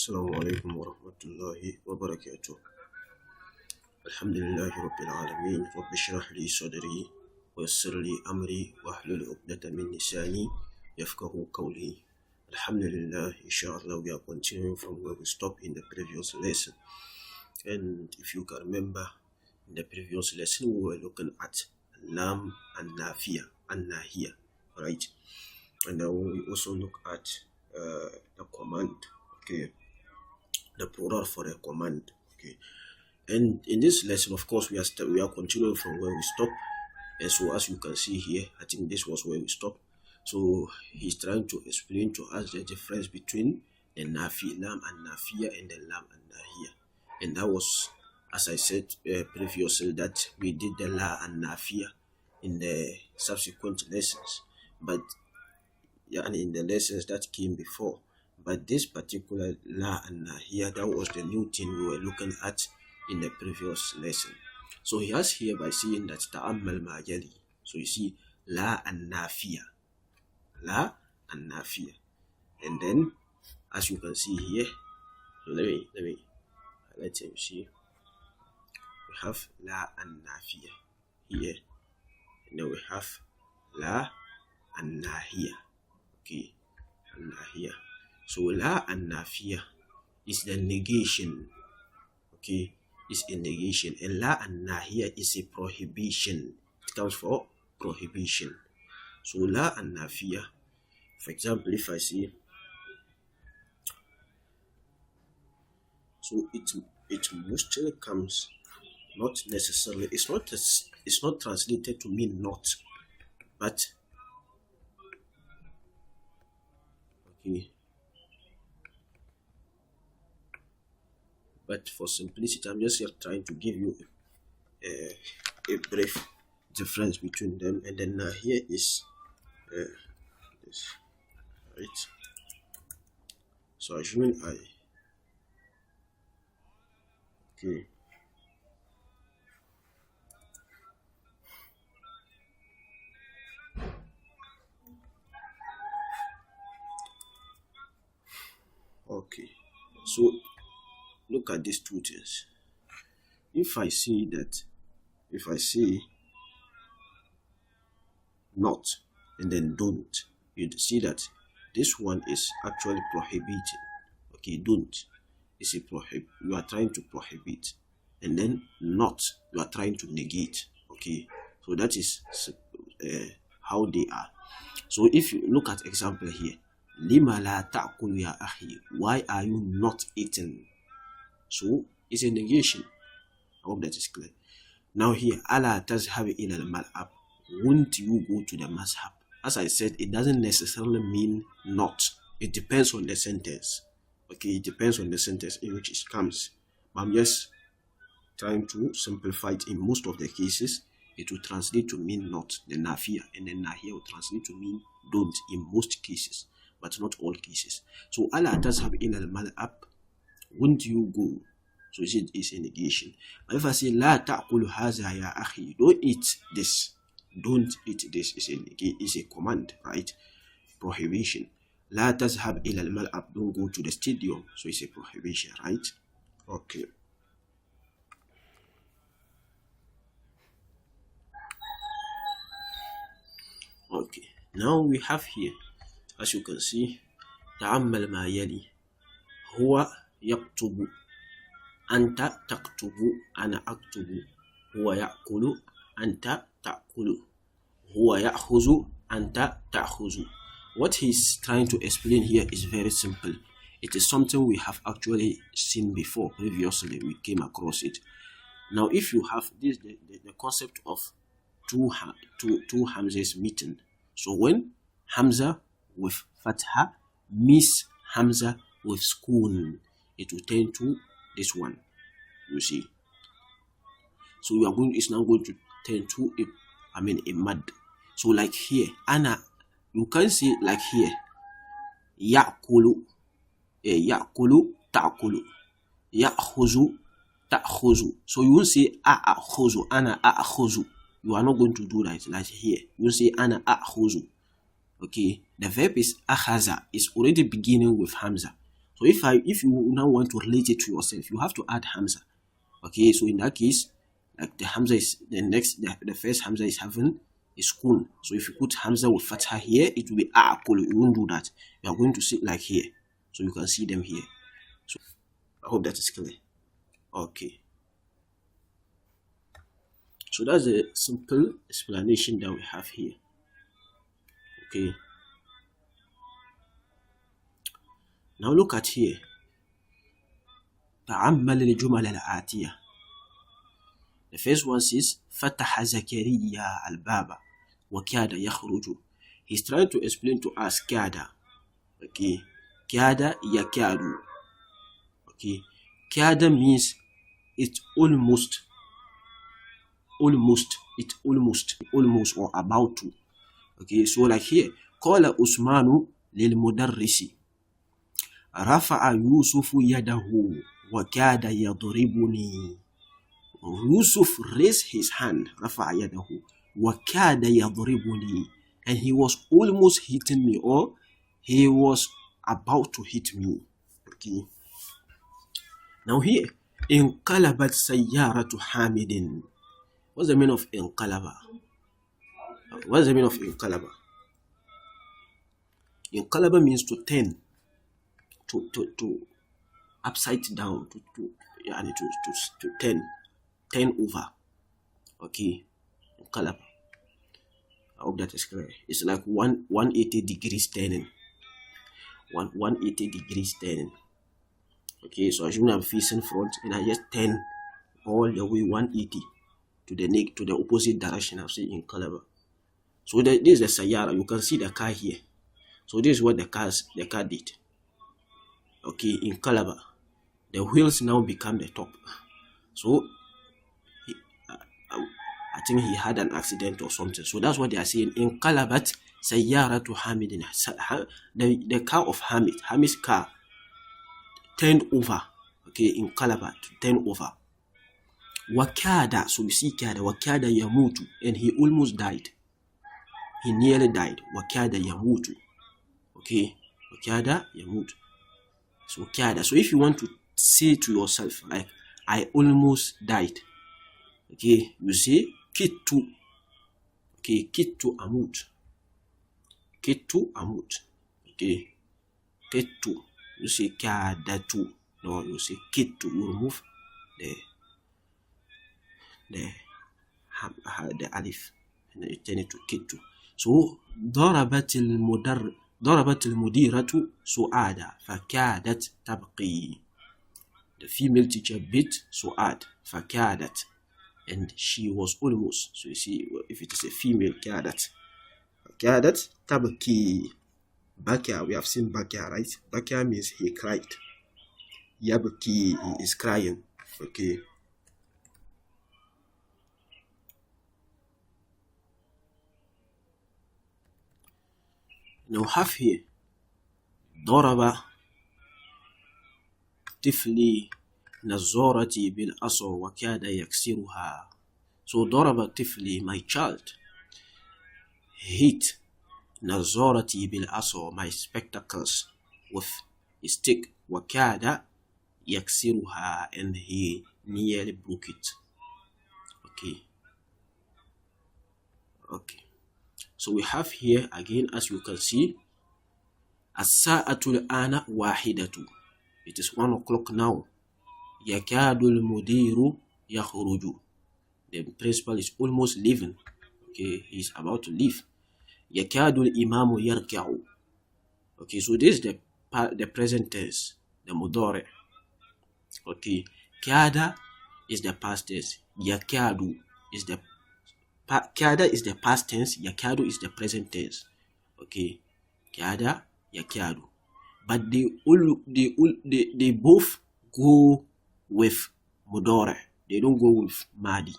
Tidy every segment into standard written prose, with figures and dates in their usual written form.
السلام عليكم ورحمة الله وبركاته. الحمد لله رب العالمين. رب اشرح لي صدري ويسر لي أمري واحلل عقدة من لساني يفقه قولي. Alhamdulillah, inshallah, we are continuing from where we stopped in the previous lesson. And if you can remember, in the previous lesson, we were looking at Lam and Nafia and Nahia, right? And then we also look at the command, okay, the plural for the command, okay. And in this lesson, of course, we are continuing from where we stopped. And so, as you can see here, I think this was where we stopped. So he's trying to explain to us the difference between the Nafi, Lam and Nafia, and the Lam and Nahia. And that was, as I said previously, that we did the La and Nafia in the subsequent lessons, but and in the lessons that came before. But this particular La and Nahia, that was the new thing we were looking at in the previous lesson. So he has here by saying that Ta'ammal ma yali. So you see La and Nafia. La and Nafia. And then, as you can see here, let me highlight him. See, we have La and Nafia here, and then we have La and Nahia. Okay, and Nahia. So La and Nafia is the negation. Okay, is a negation, and La and Nahia is a prohibition. It comes for prohibition. So La and Nafia, for example, if I say, so it mostly comes, not necessarily, it's not translated to mean not, but okay. But for simplicity, I'm just here trying to give you a brief difference between them. And then here is this, right? So assuming okay. Okay, so look at these two things. If I say not and then don't, you'd see that this one is actually prohibiting. Okay, don't is a prohibit. You are trying to prohibit, and then not, you are trying to negate. Okay, so that is how they are. So if you look at example here, lima la ta'kulu ya akhi, why are you not eating? So it's a negation. I hope that is clear. Now here, ala tazhab ila al-mal'ab, won't you go to the mazhab? As I said, it doesn't necessarily mean not. It depends on the sentence. Okay, it depends on the sentence in which it comes. But I'm just trying to simplify it. In most of the cases, it will translate to mean not, the nafia, and then nahia will translate to mean don't in most cases, but not all cases. So ala tazhab ila al-mal'ab, won't you go? So it's a negation. But if I say la ta'kulu haza ya akhi, don't eat this. Don't eat this is a command, right? Prohibition. La tazhab ila al-mal'ab, don't go to the stadium. So it's a prohibition, right? Okay. Okay. Now we have here, as you can see, ta'ammal ma yali. Huwa yaktubu, anta taktubu, ana aktubu. Huwa ya'kulu, anta ta'kulu. Huwa ya'khuzu, anta ta'khuzu. What he's trying to explain here is very simple. It is something we have actually seen before. Previously, we came across it. Now, if you have this, the concept of two Hamzas meeting. So when Hamza with Fatha meets Hamza with Sukun, it will turn to this one. You see. So it's now going to turn to a mad. So like here, ana, you can see like here, ya'kulu, ya'kulu, ta'kulu, ya'khuzu, ta'khuzu. So you will say a'khuzu, ana a'khuzu. You are not going to do that like here. You will say ana a'khuzu. Okay, the verb is akhaza, is already beginning with Hamza. So if you now want to relate it to yourself, you have to add Hamza. Okay, so in that case, like the Hamza is the first Hamza is having a sukun. So if you put Hamza with fatha here, it will be a'kul. You won't do that. You are going to sit like here. So you can see them here. So I hope that is clear. Okay. So that's a simple explanation that we have here. Okay. Now look at here. تعمل الجمل الآتية. The first one says فتح زكريا الباب وكاد يخرج. He's trying to explain to us كاد. Okay. كاد يكاد. Okay. كاد means it's almost or about to. Okay, so like here قال عثمان للمدرس رفع يوسف يده وكاد يضربني. Yusuf raised his hand, رفع يده وكاد يضربني, and he was almost hitting me, or he was about to hit me. Okay. Now here انقلبت سيارة حامد. What's the meaning of انقلب? What's the meaning of انقلب? انقلب means to turn, to upside down, to turn over. Okay, انقلب. I hope that is clear. It's like 180 degrees turning. 180 degrees turning. Okay, so assuming I'm facing front and I just turn all the way 180 to the opposite direction, I'll say inqalaba. So this is the sayara. You can see the car here. So this is what the car did. Okay, inqalaba. The wheels now become the top. So I think he had an accident or something. So that's what they are saying. Inqalabat sayyaratu Hamidin. The car of Hamid, Hamid's car, turned over. Okay, inqalabat, to turn over. Wakada, so we see kada, wakada yamutu, and he almost died. He nearly died. Wakada yamutu. Okay, wakada yamutu. So kada. So if you want to say to yourself, like, I almost died. Okay, you say kittu. Okay, kittu amut. Kittu amut. Okay, kittu. You say kadatu. No, you say kittu. You remove the alif and you turn it to kittu. So ضربت المديرة سعادة فكادت تبقي. The female teacher beat Su'ad فكادت, and she was almost. So you see, if it is a female, كادت تبقي. Bakia, we have seen Bakia, right? Bakia means he cried. Yabki, he is crying. Okay. Now have here ضرب طفلي نظارتي بالعصا وكاد يكسرها. So ضرب طفلي, my child, hit نظارتي بالعصا, my spectacles, with a stick, وكاد يكسرها, and he nearly broke it. Okay. So we have here again, as you can see, as-sa'atu al-ana wahidatu. It is 1 o'clock now. Yakadu al-mudiru yakhruju. The principal is almost leaving. Okay, he's about to leave. Yakadu al-imamu yarka'u. Okay, so this is the present tense, the mudari. Okay, kada is the past tense. Yakadu is the Kada is the past tense, yakadu is the present tense. Okay, kada, yakadu. But they both go with mudore. They don't go with madi.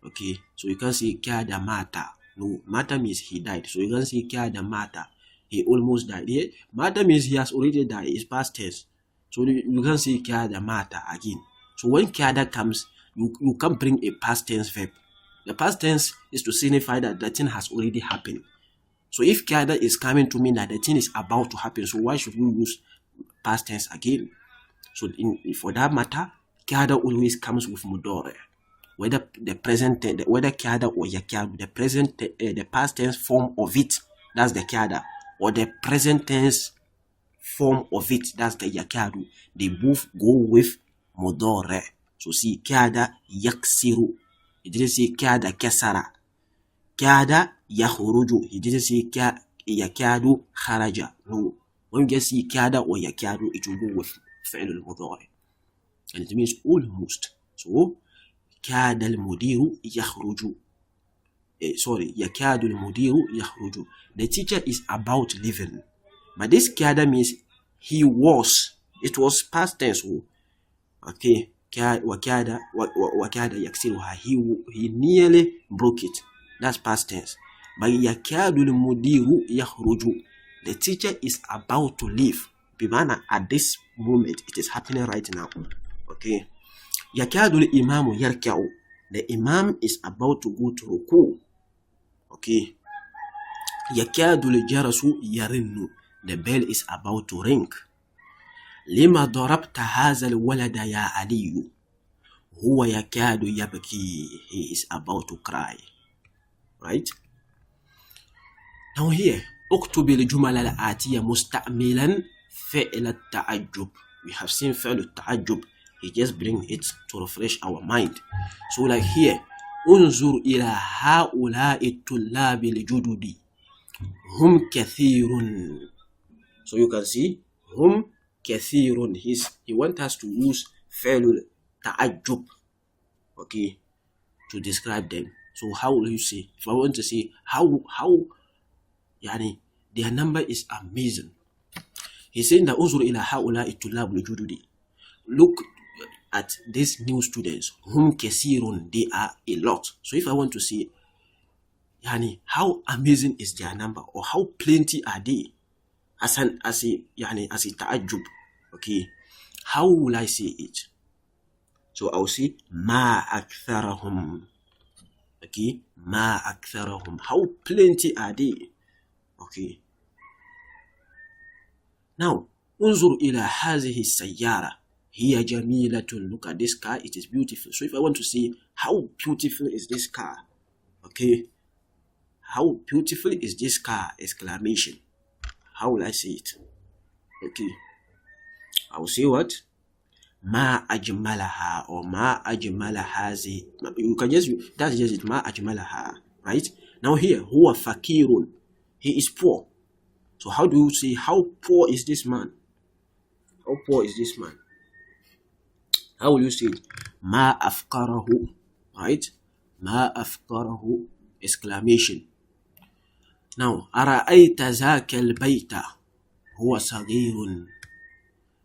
Okay, so you can say kada mata. No, mata means he died. So you can say kada mata. He almost died. Yeah? Mata means he has already died. It's past tense. So you can say kada mata again. So when kada comes, you can bring a past tense verb. The past tense is to signify that the thing has already happened. So if kada is coming to mean that the thing is about to happen, so why should we use past tense again. So for that matter, kada always comes with mudore. Whether the present, whether kada or yakadu, the present, the past tense form of it, that's the kada, or the present tense form of it, that's the yakadu. They both go with mudore. So see, kada yaksiru. He didn't say kada kasara. Kada yahuruju. He didn't say yakadu kharaja. No. When you just see kada or yakadu, it will go with fi'l al-mudari. And it means almost. So, kada al-mudiru yakhruju. Yakadu al-mudiru yakhruju. The teacher is about leaving. But this kada means he was. It was past tense. Okay. Wakada yaksiruha. He nearly broke it. That's past tense. But yakadu al-mudiru yakhruju. The teacher is about to leave. Bimana, at this moment, it is happening right now. Okay. Yakadu al-imamu yarka'u. The imam is about to go to ruku. Okay. Yakadu al-jarasu yarinnu. The bell is about to ring. Lima darabta haza al-walada ya aliyu. Huwa yakadu yabki. He is about to cry. Right? Now here, اكتب الجمل الآتية مستعملا فعل التعجب. We have seen فعل التعجب. He just bring it to refresh our mind. So like here, انظر إلى هؤلاء الطلاب الجدد هم كثير. So you can see هم كثير. He wants us to use فعل التعجب, okay, to describe them. So how will you say? If I want to say how their number is amazing. He's saying that انظر إلى هؤلاء الطلاب الجدد. Look at these new students. هم كثير. They are a lot. So if I want to say how amazing is their number, or how plenty are they, as a ta'ajjub, okay, how will I say it? So I'll say ما أكثرهم. Okay, ما أكثرهم. How plenty are they? Okay. Now, انظر إلى هذه السيارة. هي جميلة. Look at this car. It is beautiful. So if I want to say how beautiful is this car? Okay. How beautiful is this car? Exclamation. How will I say it? Okay. I will say what? ما أجملها, or ما أجمل هذه. You can just, that's just it. ما أجملها. Right? Now here, هو فقير. He is poor. So how do you say how poor is this man? How poor is this man? How will you say it? ما أفقره. Right? ما أفقره. Exclamation. Now, أرأيت ذاك البيت هو صغير.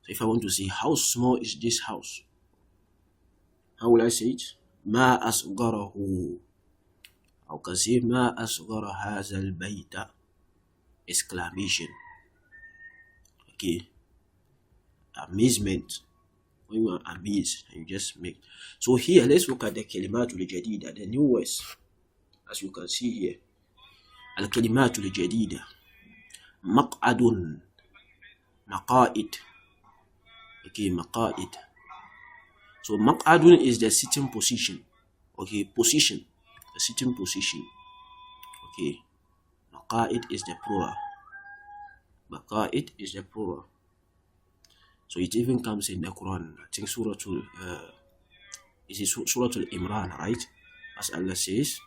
So if I want to say how small is this house, how will I say it? ما أصغره. I can say ما أصغر هذا البيت. Exclamation. Okay. Amazement. When you are amazed, you just make. So here, let's look at the kalimatul jadida, the new words. As you can see here. Al-kalimatul jadida. Maq'adun. Maqa'id. Okay, maqa'id. So maq'adun is the sitting position. Okay, position. The sitting position. Okay. Maqa'id is the plural. Maqa'id is the plural. So it even comes in the Quran. I think Surah Al-Imran, right? As Allah says,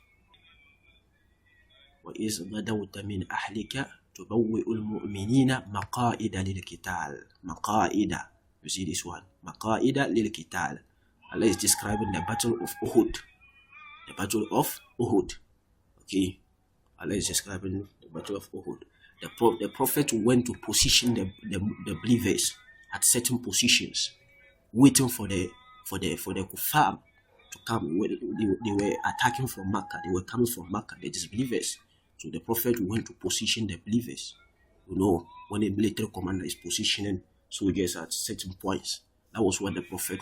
وَإِذْ غَدَوْتَ مِنْ أَهْلِكَ تُبَوِّئُ الْمُؤْمِنِينَ مَقَائِدَ لِلْقِتَالِ. Maqa'ida. You see this one. Maqa'ida lil-qital. Allah is describing the battle of Uhud. The battle of Uhud. Okay. Allah is describing the battle of Uhud. The Prophet went to position the believers at certain positions, waiting for the kuffar to come. They were attacking from Makkah. They were coming from Makkah, the disbelievers. So the Prophet went to position the believers. You know, when a military commander is positioning soldiers at certain points, that was what the Prophet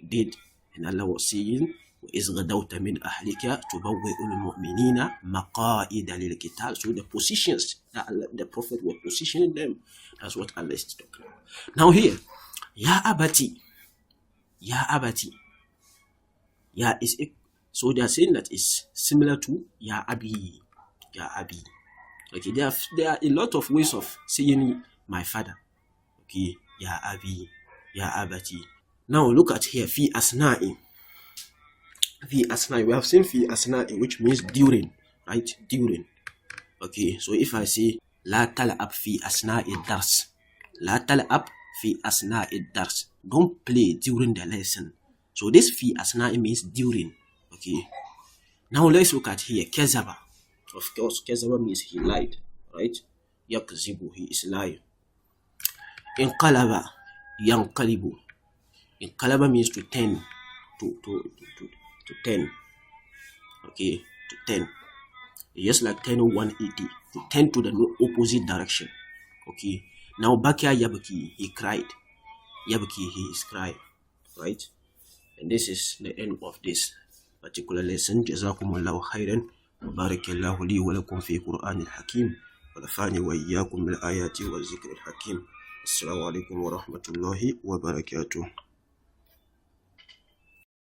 did. And Allah was saying وَإِذْ غَدَوْتَ مِنْ أَهْلِكَ تُبَوِّئُ الْمُؤْمِنِينَ مَقَاعِدَ لِلْقِتَالِ. So the positions that the Prophet was positioning them, that's what Allah is talking about. Now here, Ya Abati, Ya is so they are saying that it's similar to Ya Abi. Okay, there are a lot of ways of saying my father. Okay, Ya Abi, Ya Abati. Now look at here, Fi Asna'i. We have seen Fi Asna'i, which means during, right? During. Okay, so if I say La tal'ab fi asna'i dars, La tal'ab fi asna'i dars, don't play during the lesson. So this Fi Asna'i means during. Okay. Now let's look at here, Kezaba. Of course, Kezaba means he lied, right? Yakzibu, he is lying. Inqalaba, yanqalibu. Inqalaba means to turn, to 10. Okay, to 10. Just like 10 or 180, to 10 to the opposite direction. Okay. Now Bakia Yabki, he cried. Yabki, he is crying. Right? And this is the end of this particular lesson. Jazakumullahu khairan. Barakallahu li wa lakum fi Qur'an al-Hakim. Wa nafani wa iyyakum bil ayati wa zikr al-Hakim. Assalamu alaikum wa rahmatullahi wa barakatuh.